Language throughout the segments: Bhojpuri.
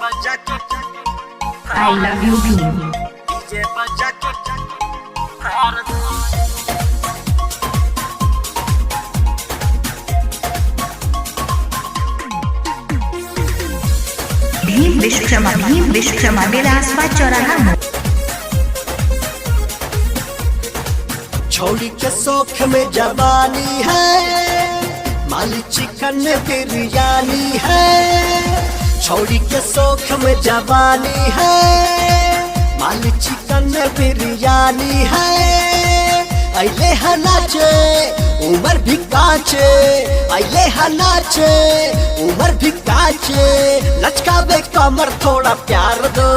I love you Bhim. Bhim Vishwakarma बेलासपा चौराहा। छोड़ी के शौक में जवानी है, माली चिकन बिरयानी है। छोड़ी के शौक में जवानी है, माली चिकन बिरयानी है। अइले हनाचे उमर भी काचे, अइले हनाचे उमर भी काचे। लचकावे कमर थोड़ा प्यार दो,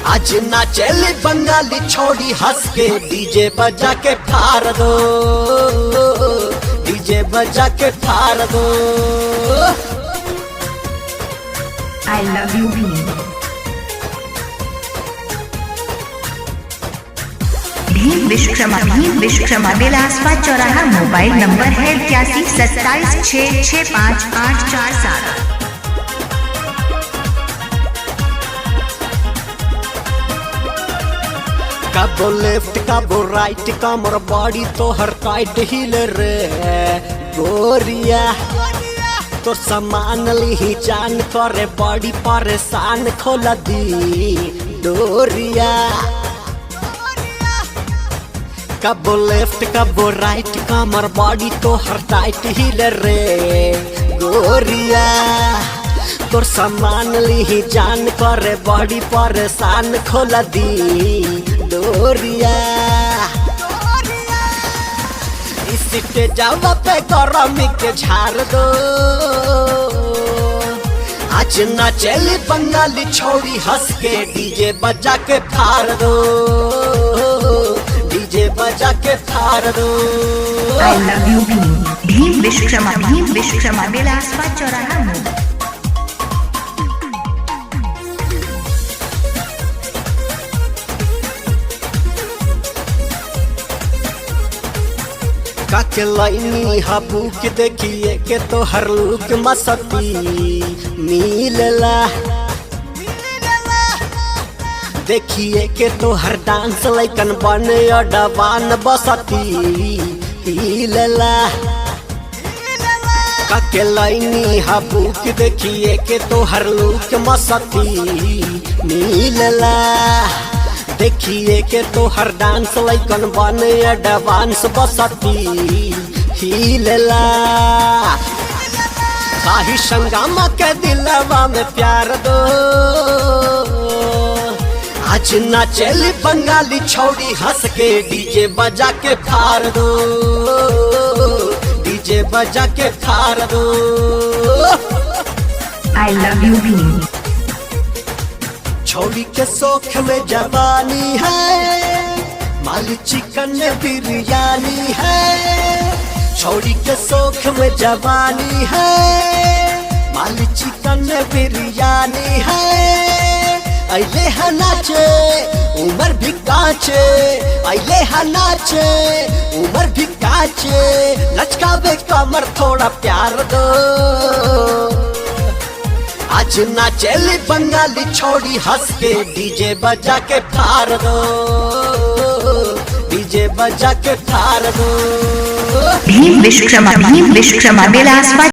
आज नाचेली बंगाली छोड़ी हंस के। डीजे बजा के फाड़ दो, डीजे बजा के फाड़ दो। I love you Bhim. Bhim Vishwakarma बेलासपा चौराहा। मोबाइल नंबर है 8127665847। कबो लेफ्ट कबो राइट, कमर बॉडी तो हर टाइट हिल रे गोरिया। तो सामान ली जान करे बड़ी परेशान, खोल दी डोरिया। कबो लेफ्ट कबो राइट, कमर बॉडी तो हर टाइट हिल रे गोरिया। तो सामान ली जान करे बड़ी परेशान, खोल दी डोरिया। इसके जावा पे गरमी के झाड़ दो, आज नाचेली बंगाली छोड़ी हंस के। डीजे बजा के फाड़ दो, डीजे बजा के फाड़ दो। I love you Bhim. Bhim Vishwakarma बेलासपा चौराहा। काके लाइनी हबू के देखिए के तो हर लुक मस्ती मिलला। देखिए के तो हर डांस लइकन बने अडवान बसती हिलला। काके लाइनी हबू के देखिए के तो हर लुक मस्ती मिलला। देखिए के तो हर डांस लइकन बने एडवांस बसती हिलला। काही संगमा के दिलवा में प्यार दो, आज नाचेली बंगाली छोड़ी हंस के। डीजे बजा के फाड़ दो, डीजे बजा के फाड़ दो। I love you Bhim. छोड़ी के शौक में जवानी है, माली चिकन बिरयानी है। छोड़ी के शौक में जवानी है, माली चिकन बिरयानी है। अइले हनाचे उमर भी काचे, अइले हनाचे उमर भी काचे। लचकावे कमर थोड़ा प्यार दो, आज नाचेली बंगाली छोड़ी हंस के। डीजे बजा के फाड़ दो, डीजे बजा के फाड़ दो। भीम विश्वकर्मा बेलासपा